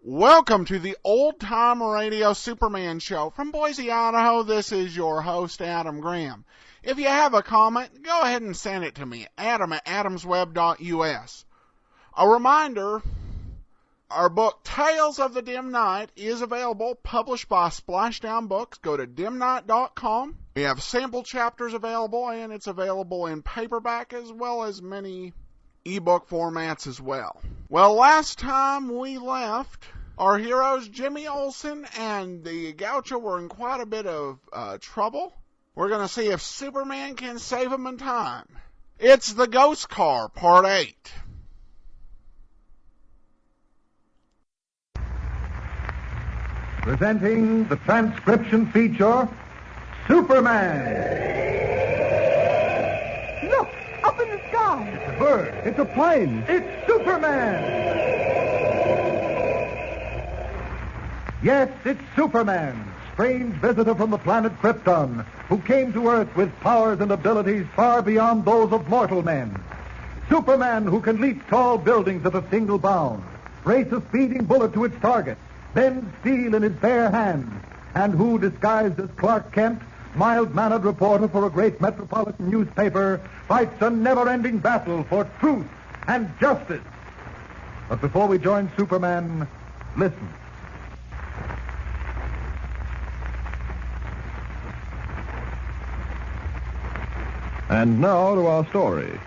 Welcome to the Old Time Radio Superman Show. From Boise, Idaho, this is your host, Adam Graham. If you have a comment, go ahead and send it to me, adam@adamsweb.us. A reminder, our book, Tales of the Dim Night, is available, published by Splashdown Books. Go to dimnight.com. We have sample chapters available, and it's available in paperback as well as many ebook formats as well. Well, last time we left, our heroes Jimmy Olsen and the goucho were in quite a bit of trouble. We're going to see if Superman can save them in time. It's the Ghost Car, Part 8. Presenting the transcription feature, Superman. Look, up in the sky. It's a bird. It's a plane. It's Superman. Yes, it's Superman, strange visitor from the planet Krypton, who came to Earth with powers and abilities far beyond those of mortal men. Superman, who can leap tall buildings at a single bound, race a speeding bullet to its target, bend steel in his bare hands, and who, disguised as Clark Kent, mild-mannered reporter for a great metropolitan newspaper, fights a never-ending battle for truth and justice. But before we join Superman, listen. And now to our story.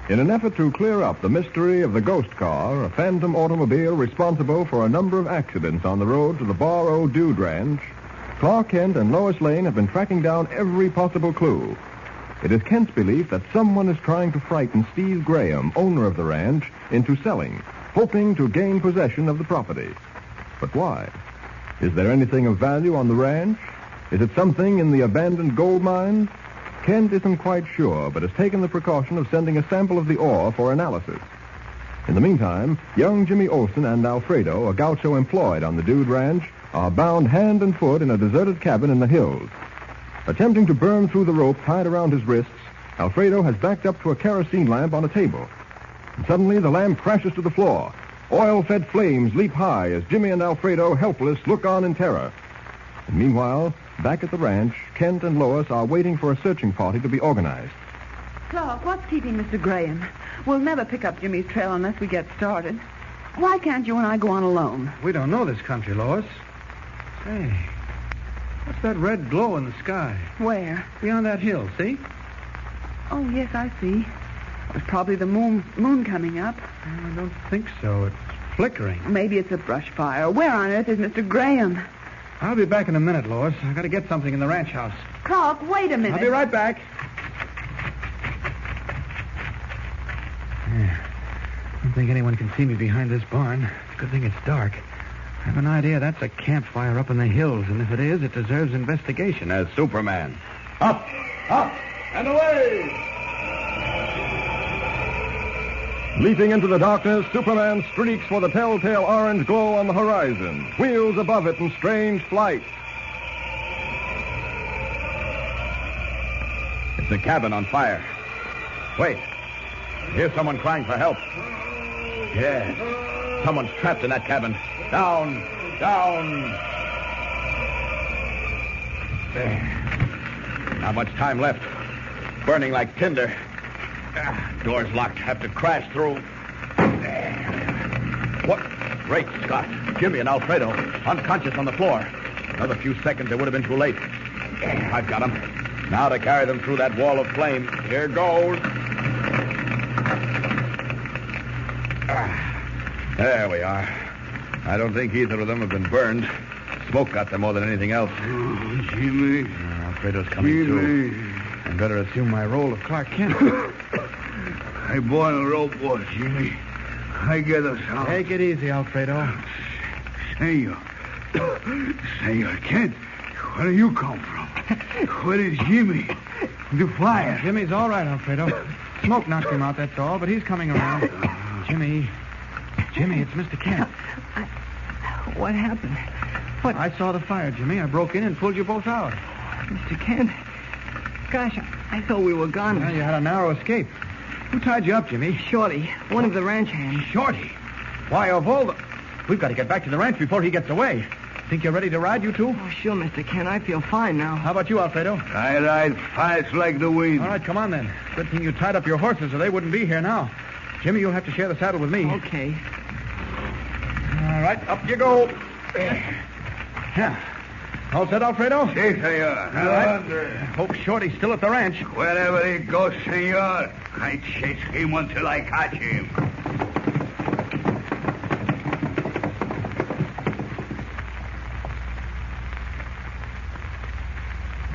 In an effort to clear up the mystery of the ghost car, a phantom automobile responsible for a number of accidents on the road to the Bar O Dude Ranch, Clark Kent and Lois Lane have been tracking down every possible clue. It is Kent's belief that someone is trying to frighten Steve Graham, owner of the ranch, into selling, hoping to gain possession of the property. But why? Is there anything of value on the ranch? Is it something in the abandoned gold mines? Kent isn't quite sure, but has taken the precaution of sending a sample of the ore for analysis. In the meantime, young Jimmy Olsen and Alfredo, a gaucho employed on the Dude Ranch, are bound hand and foot in a deserted cabin in the hills. Attempting to burn through the rope tied around his wrists, Alfredo has backed up to a kerosene lamp on a table. And suddenly, the lamp crashes to the floor. Oil-fed flames leap high as Jimmy and Alfredo, helpless, look on in terror. And meanwhile, back at the ranch, Kent and Lois are waiting for a searching party to be organized. Clark, what's keeping Mr. Graham? We'll never pick up Jimmy's trail unless we get started. Why can't you and I go on alone? We don't know this country, Lois. Say, what's that red glow in the sky? Where? Beyond that hill, see? Oh, yes, I see. It was probably the moon coming up. I don't think so. It's flickering. Maybe it's a brush fire. Where on earth is Mr. Graham? I'll be back in a minute, Lois. I've got to get something in the ranch house. Clark, wait a minute. I'll be right back. I don't think anyone can see me behind this barn. It's a good thing it's dark. I have an idea that's a campfire up in the hills, and if it is, it deserves investigation as Superman. Up, and away! Leaping into the darkness, Superman streaks for the telltale orange glow on the horizon, wheels above it in strange flight. It's a cabin on fire. Wait. I hear someone crying for help. Yes. Someone's trapped in that cabin. Down. There. Not much time left. Burning like tinder. Door's locked. Have to crash through. What? Great Scott. Jimmy and Alfredo, unconscious on the floor. Another few seconds, it would have been too late. I've got them. Now to carry them through that wall of flame. Here goes. There we are. I don't think either of them have been burned. Smoke got them more than anything else. Oh, Jimmy. Alfredo's coming too. I'd better assume my role of Clark Kent. I bought a rope, boy, Jimmy. I get us out. Take it easy, Alfredo. Senor, Kent, where do you come from? Where is Jimmy? The fire. Jimmy's all right, Alfredo. Smoke knocked him out, that's all, but he's coming around. Jimmy, it's Mr. Kent. What happened? What? I saw the fire, Jimmy. I broke in and pulled you both out. Mr. Kent. Gosh, I thought we were gone. Well, you had a narrow escape. Who tied you up, Jimmy? Shorty, one of the ranch hands. Shorty? Why, of all the... We've got to get back to the ranch before he gets away. Think you're ready to ride, you two? Oh, sure, Mr. Kent. I feel fine now. How about you, Alfredo? I ride fast like the wind. All right, come on then. Good thing you tied up your horses or they wouldn't be here now. Jimmy, you'll have to share the saddle with me. Okay. All right, up you go. Yeah. All set, Alfredo? Si, senor. All right. Hope Shorty's still at the ranch. Wherever he goes, senor, I chase him until I catch him.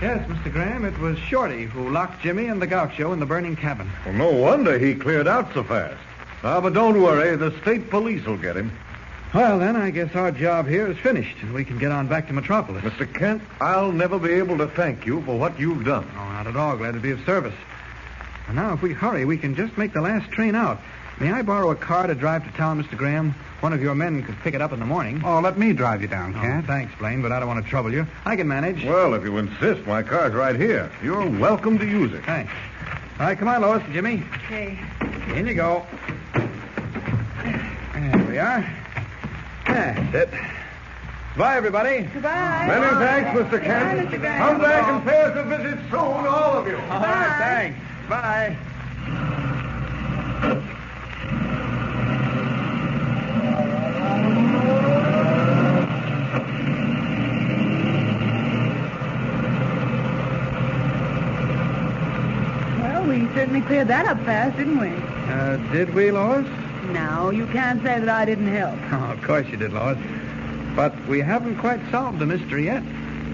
Yes, Mr. Graham, it was Shorty who locked Jimmy and the goucho in the burning cabin. Well, no wonder he cleared out so fast. But don't worry, the state police will get him. Well, then, I guess our job here is finished, and we can get on back to Metropolis. Mr. Kent, I'll never be able to thank you for what you've done. Oh, not at all. Glad to be of service. And now, if we hurry, we can just make the last train out. May I borrow a car to drive to town, Mr. Graham? One of your men could pick it up in the morning. Oh, let me drive you down, Kent. Oh, thanks, Blaine, but I don't want to trouble you. I can manage. Well, if you insist, my car's right here. You're welcome to use it. Thanks. All right, come on, Lois and Jimmy. Okay. In you go. There we are. That's it. Goodbye, everybody. Goodbye. Many thanks, Mr. Kent. Mr. Graham. Come back and pay us a visit soon, all of you. All right, thanks. Bye. Well, we certainly cleared that up fast, didn't we? Did we, Lois? No, you can't say that I didn't help. Oh, of course you did, Lois. But we haven't quite solved the mystery yet.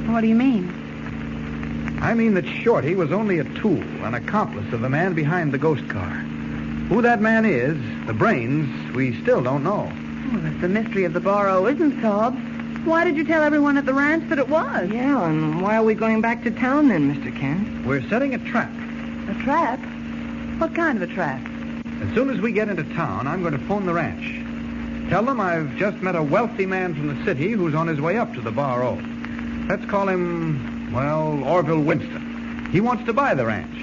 What do you mean? I mean that Shorty was only a tool, an accomplice of the man behind the ghost car. Who that man is, the brains, we still don't know. Well, if the mystery of the borrow isn't solved, why did you tell everyone at the ranch that it was? Yeah, and why are we going back to town then, Mr. Kent? We're setting a trap. A trap? What kind of a trap? As soon as we get into town, I'm going to phone the ranch. Tell them I've just met a wealthy man from the city who's on his way up to the Bar O. Let's call him, well, Orville Winston. He wants to buy the ranch.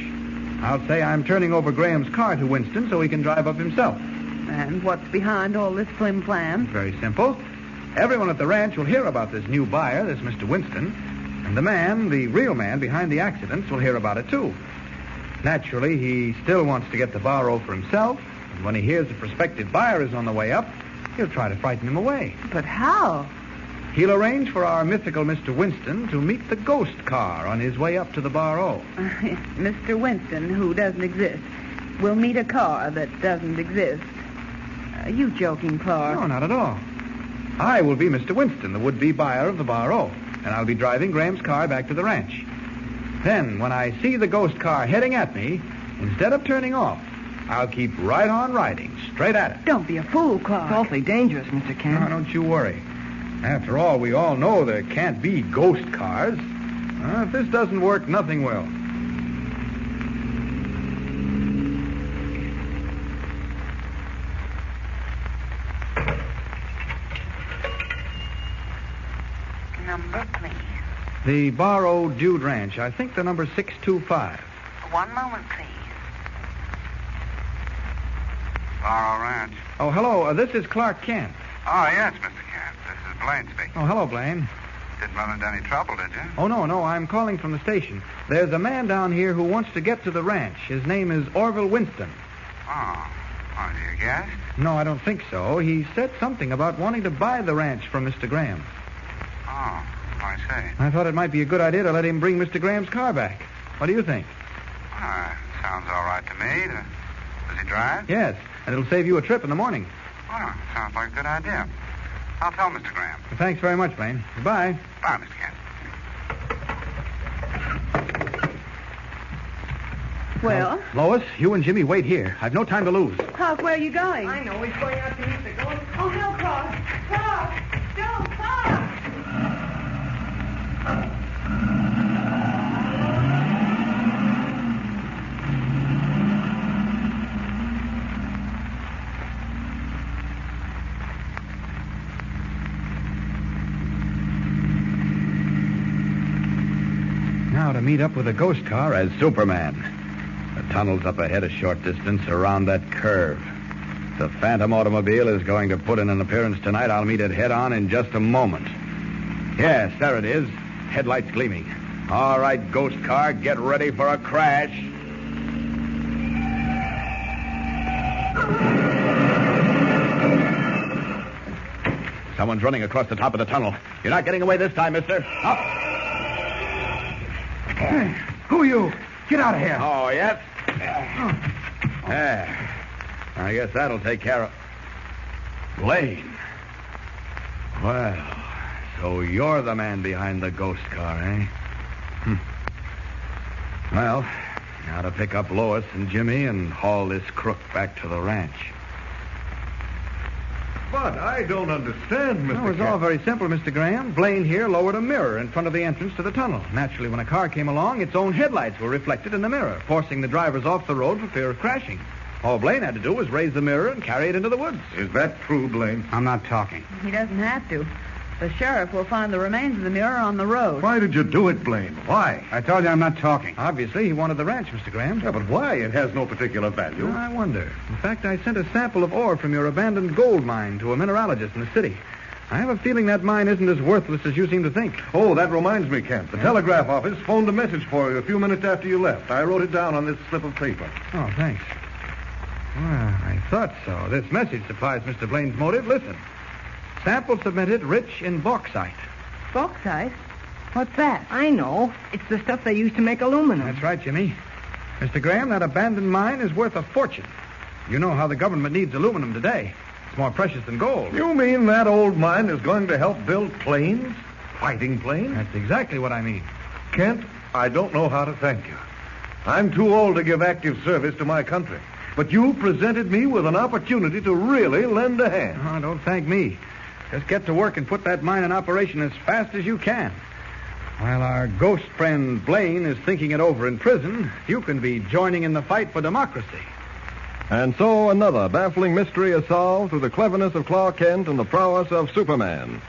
I'll say I'm turning over Graham's car to Winston so he can drive up himself. And what's behind all this flim-flam? Very simple. Everyone at the ranch will hear about this new buyer, this Mr. Winston, and the man, the real man behind the accidents, will hear about it, too. Naturally, he still wants to get the Bar O for himself, and when he hears the prospective buyer is on the way up, he'll try to frighten him away. But how? He'll arrange for our mythical Mr. Winston to meet the ghost car on his way up to the Bar O. Mr. Winston, who doesn't exist, will meet a car that doesn't exist. You joking, Clark? No, not at all. I will be Mr. Winston, the would-be buyer of the Bar O, and I'll be driving Graham's car back to the ranch. Then, when I see the ghost car heading at me, instead of turning off, I'll keep right on riding, straight at it. Don't be a fool, Clark. It's awfully dangerous, Mr. Kent. No, don't you worry. After all, we all know there can't be ghost cars. If this doesn't work, nothing will. Number, please. The Bar O Dude Ranch. I think the number 625. One moment, please. Bar O Ranch. Oh, hello. This is Clark Kent. Oh, yes, Mr. Kent. This is Blaine speaking. Oh, hello, Blaine. Didn't run into any trouble, did you? Oh, no. I'm calling from the station. There's a man down here who wants to get to the ranch. His name is Orville Winston. Oh. Oh, do you guess? No, I don't think so. He said something about wanting to buy the ranch from Mr. Graham. Oh, I see. I thought it might be a good idea to let him bring Mr. Graham's car back. What do you think? Sounds all right to me. Does he drive? Yes, and it'll save you a trip in the morning. Oh, sounds like a good idea. I'll tell Mr. Graham. Well, thanks very much, Blaine. Goodbye. Bye, Mr. Kent. Well? Lois, you and Jimmy wait here. I've no time to lose. Clark, where are you going? I know. He's going out to meet the ghost. Oh, no, Clark. Clark! Don't, Clark! Now to meet up with the ghost car as Superman. The tunnel's up ahead a short distance around that curve. the Phantom automobile is going to put in an appearance tonight, I'll meet it head-on in just a moment. Yes, there it is. Headlights gleaming. All right, ghost car, get ready for a crash. Someone's running across the top of the tunnel. You're not getting away this time, mister. Up. Hey, who are you? Get out of here. Oh, yes? There. I guess that'll take care of... Blaine. Well, so you're the man behind the ghost car, eh? Well, now to pick up Lois and Jimmy and haul this crook back to the ranch. But I don't understand, Mr. It was all very simple, Mr. Graham. Blaine here lowered a mirror in front of the entrance to the tunnel. Naturally, when a car came along, its own headlights were reflected in the mirror, forcing the drivers off the road for fear of crashing. All Blaine had to do was raise the mirror and carry it into the woods. Is that true, Blaine? I'm not talking. He doesn't have to. The sheriff will find the remains of the mirror on the road. Why did you do it, Blaine? Why? I told you I'm not talking. Obviously, he wanted the ranch, Mr. Graham. Yeah, but why? It has no particular value. I wonder. In fact, I sent a sample of ore from your abandoned gold mine to a mineralogist in the city. I have a feeling that mine isn't as worthless as you seem to think. Oh, that reminds me, Kent. The telegraph office phoned a message for you a few minutes after you left. I wrote it down on this slip of paper. Oh, thanks. Well, I thought so. This message supplies Mr. Blaine's motive. Listen. Sample submitted rich in bauxite. Bauxite? What's that? I know. It's the stuff they use to make aluminum. That's right, Jimmy. Mr. Graham, that abandoned mine is worth a fortune. You know how the government needs aluminum today. It's more precious than gold. You mean that old mine is going to help build planes? Fighting planes? That's exactly what I mean. Kent, I don't know how to thank you. I'm too old to give active service to my country. But you presented me with an opportunity to really lend a hand. Oh, don't thank me. Just get to work and put that mine in operation as fast as you can. While our ghost friend Blaine is thinking it over in prison, you can be joining in the fight for democracy. And so another baffling mystery is solved through the cleverness of Clark Kent and the prowess of Superman.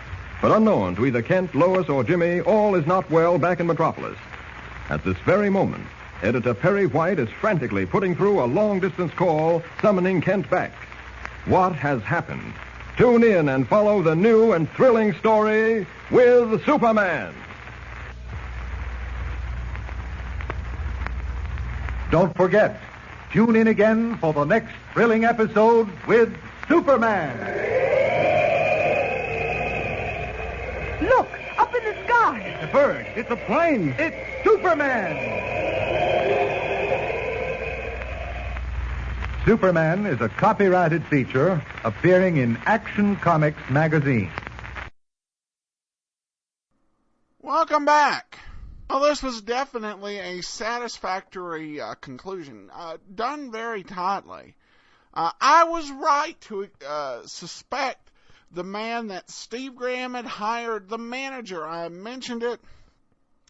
But unknown to either Kent, Lois, or Jimmy, all is not well back in Metropolis. At this very moment, Editor Perry White is frantically putting through a long-distance call summoning Kent back. What has happened? Tune in and follow the new and thrilling story with Superman. Don't forget, tune in again for the next thrilling episode with Superman. Look, up in the sky. It's a bird. It's a plane. It's Superman. Superman is a copyrighted feature appearing in Action Comics magazine. Welcome back. Well, this was definitely a satisfactory conclusion, done very tightly. I was right to suspect the man that Steve Graham had hired, the manager. I mentioned it,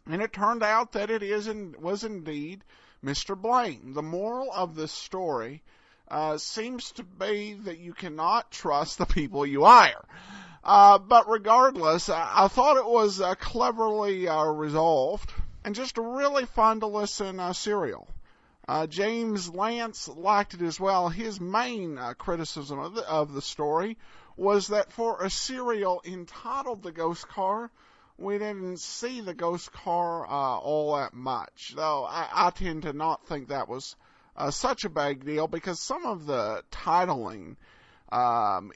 and it turned out that it was indeed Mr. Blaine. The moral of this story seems to be that you cannot trust the people you hire. But regardless, I thought it was cleverly resolved and just really fun to listen serial. James Lance liked it as well. His main criticism of the story was that for a serial entitled The Ghost Car, we didn't see the ghost car all that much, though I tend to not think that was such a big deal because some of the titling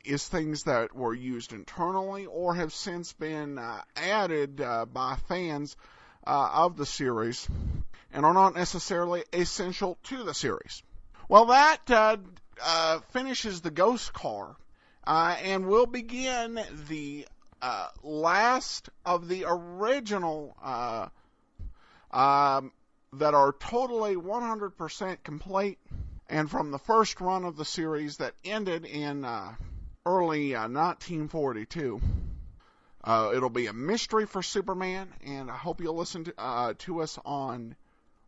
is things that were used internally or have since been added by fans of the series and are not necessarily essential to the series. Well, that finishes the ghost car, and we'll begin the last of the original that are totally 100% complete, and from the first run of the series that ended in early 1942. It'll be a mystery for Superman, and I hope you'll listen to us on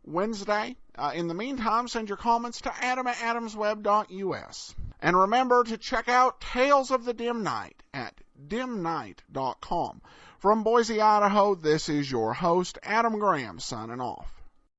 Wednesday. In the meantime, send your comments to adam@adamsweb.us. And remember to check out Tales of the Dim Night at dimnight.com. From Boise, Idaho, this is your host, Adam Graham, signing off.